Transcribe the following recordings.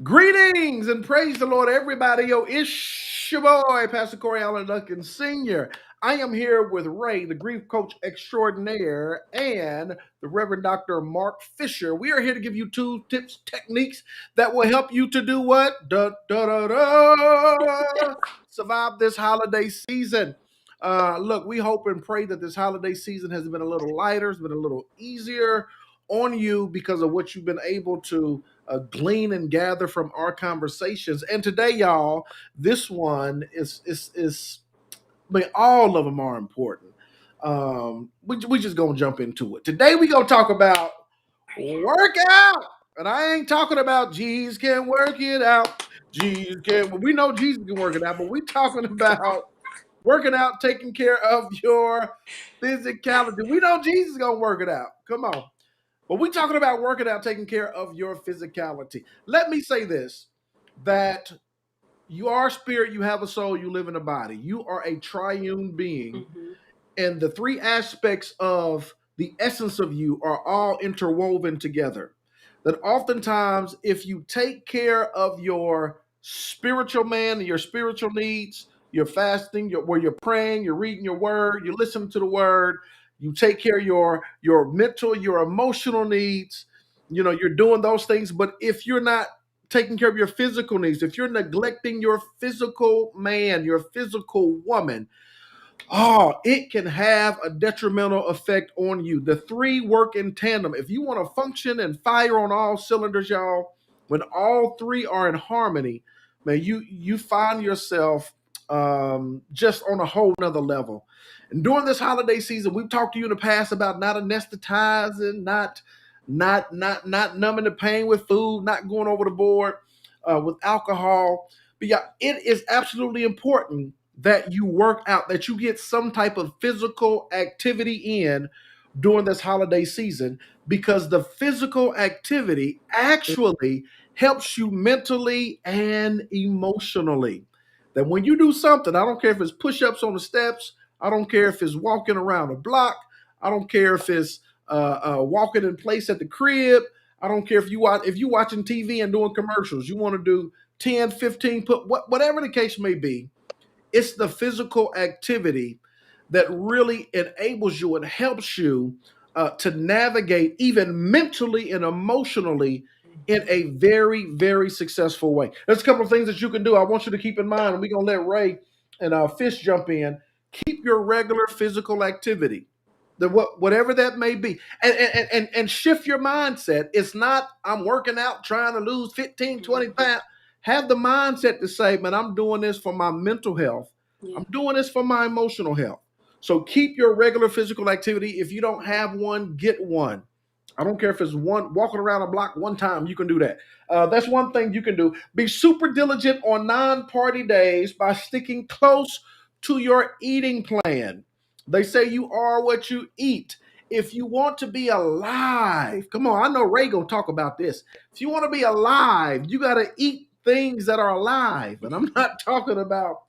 Greetings and praise the Lord, everybody. Yo, it's your boy, Pastor Corey Allen Duncan Sr. I am here with Ray, the grief coach extraordinaire, and the Reverend Dr. Mark Fisher. We are here to give you two tips, techniques that will help you to do what? Survive this holiday season. Look, we hope and pray that this holiday season has been a little lighter, it's been a little easier on you because of what you've been able to glean and gather from our conversations. And today, y'all, this one is I mean, all of them are important. We just gonna jump into it. Today we gonna talk about workout, and I ain't talking about Jesus can work it out. Jesus can. Well, we know Jesus can work it out, but we talking about working out, taking care of your physicality. We know Jesus gonna work it out. Come on. But we're talking about working out, taking care of your physicality. Let me say this that you are spirit, you have a soul, you live in a body. You are a triune being, and the three aspects of the essence of you are all interwoven together. That oftentimes, if you take care of your spiritual man and your spiritual needs, you're fasting, where you're praying, you're reading your word, you're listening to the word, you take care of your mental, your emotional needs, you're doing those things. But if you're not taking care of your physical needs, if you're neglecting your physical man, your physical woman, it can have a detrimental effect on you. The three work in tandem. If you want to function and fire on all cylinders, y'all, when all three are in harmony, man, you find yourself just on a whole nother level. And during this holiday season, we've talked to you in the past about not anesthetizing, not numbing the pain with food, not going over the board with alcohol. But yeah, it is absolutely important that you work out, that you get some type of physical activity in during this holiday season, because the physical activity actually helps you mentally and emotionally. That when you do something, I don't care if it's push ups on the steps, I don't care if it's walking around a block, I don't care if it's walking in place at the crib. I don't care if you watching TV and doing commercials, you want to do 10, 15, whatever the case may be. It's the physical activity that really enables you and helps you to navigate even mentally and emotionally in a very, very successful way. There's a couple of things that you can do. I want you to keep in mind, and we're going to let Ray and Fish jump in. Keep your regular physical activity, whatever that may be, and shift your mindset. It's not I'm working out trying to lose 15, 20 pounds. Have the mindset to say, man, I'm doing this for my mental health. Yeah. I'm doing this for my emotional health. So keep your regular physical activity. If you don't have one, get one. I don't care if it's one walking around a block one time, you can do that. That's one thing you can do. Be super diligent on non-party days by sticking close to your eating plan. They say you are what you eat. If you want to be alive, come on, I know Ray gonna talk about this. If you want to be alive, you got to eat things that are alive. And I'm not talking about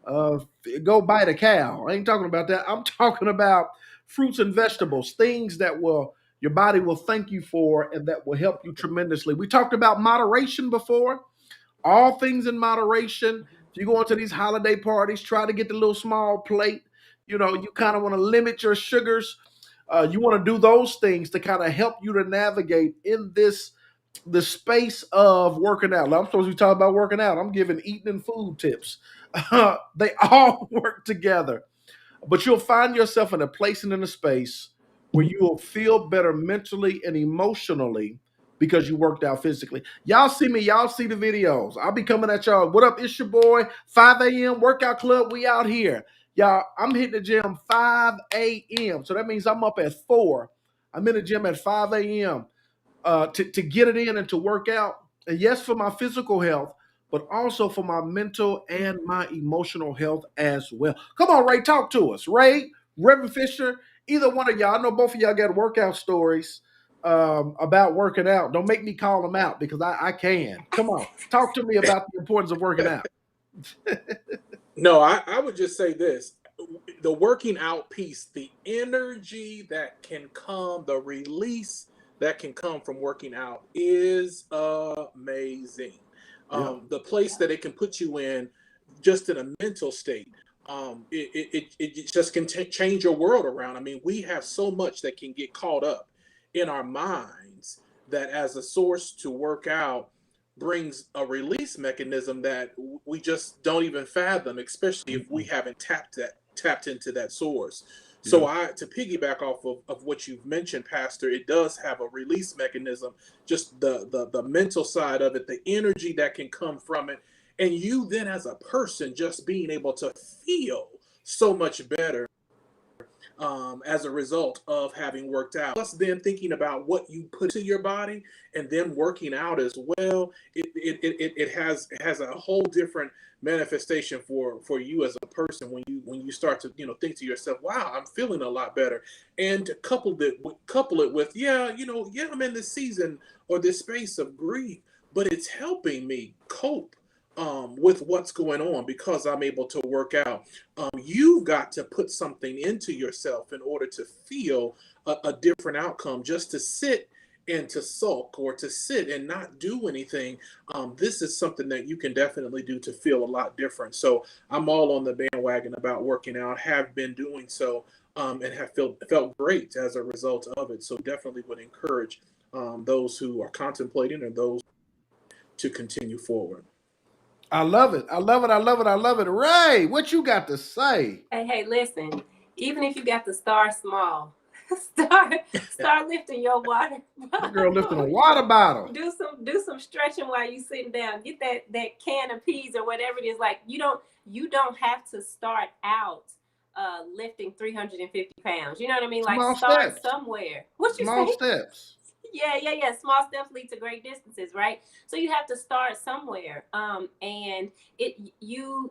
uh, go bite a cow. I ain't talking about that. I'm talking about fruits and vegetables, things that will your body will thank you for and that will help you tremendously. We talked about moderation before. All things in moderation. If you go into these holiday parties, try to get the little small plate. You kind of want to limit your sugars. You want to do those things to kind of help you to navigate in the space of working out. I'm supposed to be talking about working out. I'm giving eating and food tips. They all work together. But you'll find yourself in a place and in a space where you will feel better mentally and emotionally because you worked out physically. Y'all see me, y'all see the videos. I'll be coming at y'all. What up? It's your boy, 5 a.m. workout club. We out here. Y'all, I'm hitting the gym 5 a.m. So that means I'm up at 4. I'm in the gym at 5 a.m. To get it in and to work out. And yes, for my physical health, but also for my mental and my emotional health as well. Come on, Ray, talk to us. Ray, Reverend Fisher, either one of y'all. I know both of y'all got workout stories about working out. Don't make me call them out because I can. Come on, talk to me about the importance of working out. No, I would just say this. The working out piece, the energy that can come, the release that can come from working out is amazing. the place that it can put you in, just in a mental state. It just can change your world around. I mean, we have so much that can get caught up in our minds, that as a source to work out brings a release mechanism that we just don't even fathom, especially if we haven't tapped into that source. So to piggyback off of what you've mentioned, Pastor, it does have a release mechanism, just the mental side of it, the energy that can come from it. And you then as a person just being able to feel so much better as a result of having worked out. Plus then thinking about what you put to your body and then working out as well, it has a whole different manifestation for you as a person when you start to think to yourself, wow, I'm feeling a lot better. And to couple it with, I'm in this season or this space of grief, but it's helping me cope with what's going on because I'm able to work out. You've got to put something into yourself in order to feel a different outcome. Just to sit and to sulk or to sit and not do anything, this is something that you can definitely do to feel a lot different. So I'm all on the bandwagon about working out, have been doing so, and have felt great as a result of it. So definitely would encourage those who are contemplating or those to continue forward. I love it. I love it. I love it. I love it. Ray, what you got to say? Hey, listen, even if you got to start small, start lifting your water bottle. That girl lifting a water bottle. Do some stretching while you sitting down. Get that can of peas or whatever it is. Like you don't have to start out lifting 350 pounds. You know what I mean? Like Small start steps. Somewhere. What you Small say? steps. Yeah. Small steps lead to great distances, right? So you have to start somewhere. And you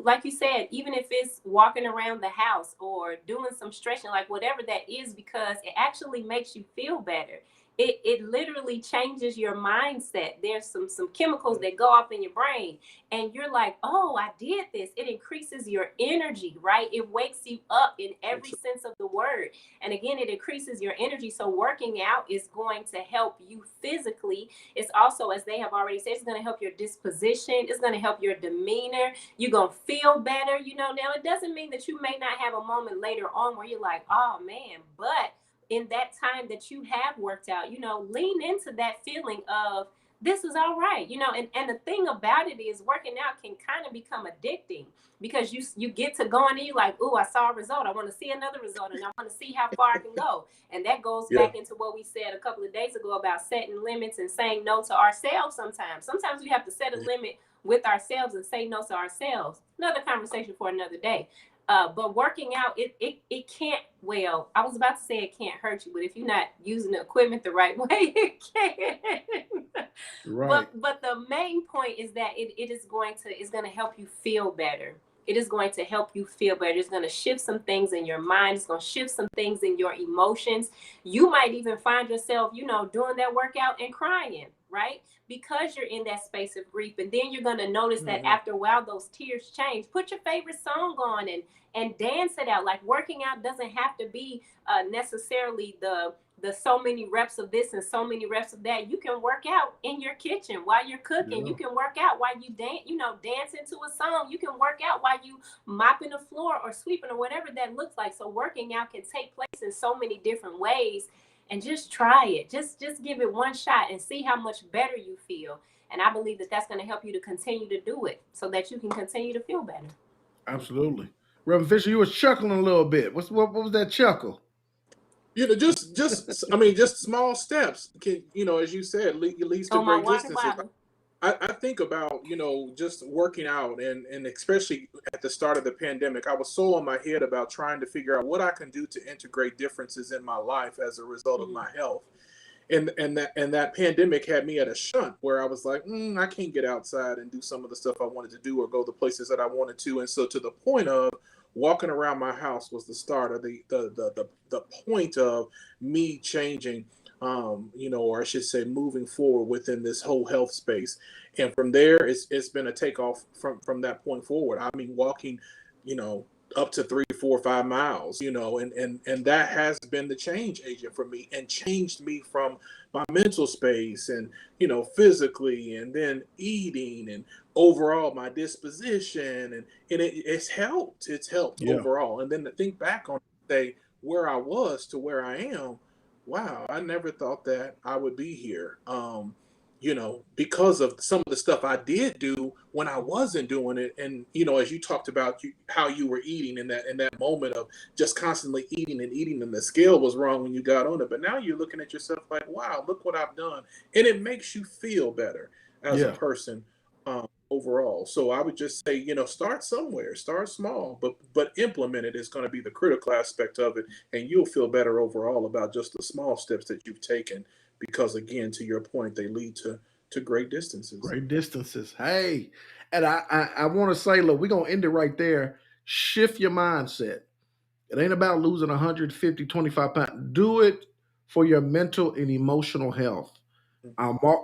like you said, even if it's walking around the house or doing some stretching, like whatever that is, because it actually makes you feel better. It literally changes your mindset. There's some chemicals that go off in your brain and you're like, oh, I did this. It increases your energy, right? It wakes you up in every sense of the word. And again, it increases your energy. So working out is going to help you physically. It's also, as they have already said, it's going to help your disposition. It's going to help your demeanor. You're going to feel better. Now it doesn't mean that you may not have a moment later on where you're like, oh man, but in that time that you have worked out, lean into that feeling of this is all right, and the thing about it is working out can kind of become addicting because you get to going and you're like, oh, I saw a result. I want to see another result and I want to see how far I can go. And that goes back into what we said a couple of days ago about setting limits and saying no to ourselves sometimes. Sometimes we have to set a limit with ourselves and say no to ourselves. Another conversation for another day. But working out, it can't, well, I was about to say it can't hurt you, but if you're not using the equipment the right way, it can. Right. But the main point is that it's going to help you feel better. It is going to help you feel better. It's going to shift some things in your mind. It's going to shift some things in your emotions. You might even find yourself, doing that workout and crying, right? Because you're in that space of grief. And then you're going to notice that after a while, those tears change. Put your favorite song on and dance it out. Like working out doesn't have to be necessarily the so many reps of this and so many reps of that. You can work out in your kitchen while you're cooking. You can work out while you dance into a song. You can work out while you mopping the floor or sweeping or whatever that looks like. So working out can take place in so many different ways. And just try it. Just give it one shot and see how much better you feel. And I believe that that's going to help you to continue to do it so that you can continue to feel better. Absolutely. Reverend Fisher, you was chuckling a little bit. What was that chuckle? Just small steps can, as you said, leads to great distances. I think about, just working out and especially at the start of the pandemic, I was so on my head about trying to figure out what I can do to integrate differences in my life as a result of my health. And that pandemic had me at a shunt where I was like, I can't get outside and do some of the stuff I wanted to do or go the places that I wanted to. And so to the point of walking around my house was the start of the point of me changing, or I should say moving forward within this whole health space. And from there, it's been a takeoff from that point forward. I mean, walking, up to 3 4 or 5 miles, and that has been the change agent for me and changed me from my mental space and, physically, and then eating and overall my disposition. And it's helped Yeah. overall. And then to think back on, say, where I was to where I am, wow, I never thought that I would be here. Because of some of the stuff I did do when I wasn't doing it. And, as you talked about how you were eating in that moment of just constantly eating and eating, and the scale was wrong when you got on it. But now you're looking at yourself like, wow, look what I've done. And it makes you feel better as a Yeah. person, overall. So I would just say, start somewhere, start small, but implement it is going to be the critical aspect of it. And you'll feel better overall about just the small steps that you've taken, because again, to your point, they lead to great distances. Great distances. Hey, and I want to say, look, we're going to end it right there. Shift your mindset. It ain't about losing 150, 25 pounds. Do it for your mental and emotional health.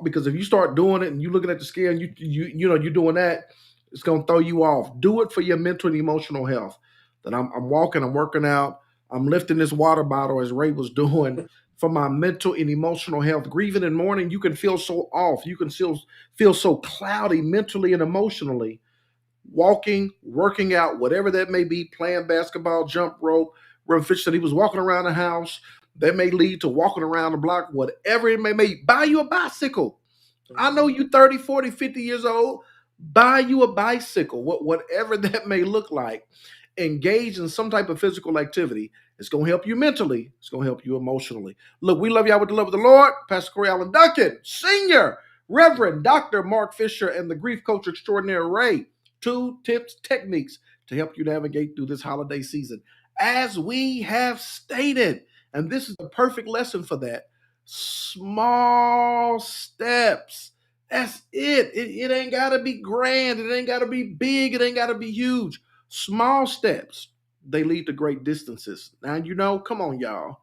Because if you start doing it and you looking at the scale and you're doing that, it's gonna throw you off. Do it for your mental and emotional health. That I'm walking, I'm working out, I'm lifting this water bottle as Ray was doing for my mental and emotional health. Grieving and mourning, you can feel so off. You can feel so cloudy mentally and emotionally. Walking, working out, whatever that may be, playing basketball, jump rope. Reverend Fish said he was walking around the house. That may lead to walking around the block, whatever it may be. Buy you a bicycle. I know you 30, 40, 50 years old. Buy you a bicycle, whatever that may look like. Engage in some type of physical activity. It's going to help you mentally. It's going to help you emotionally. Look, we love y'all with the love of the Lord. Pastor Corey Allen Duncan, Senior, Reverend Dr. Mark Fisher, and the grief coach extraordinaire Ray. 2 tips, techniques to help you navigate through this holiday season. As we have stated, and this is the perfect lesson for that, small steps. That's it. It ain't got to be grand. It ain't got to be big. It ain't got to be huge. Small steps, they lead to great distances. Now, come on, y'all.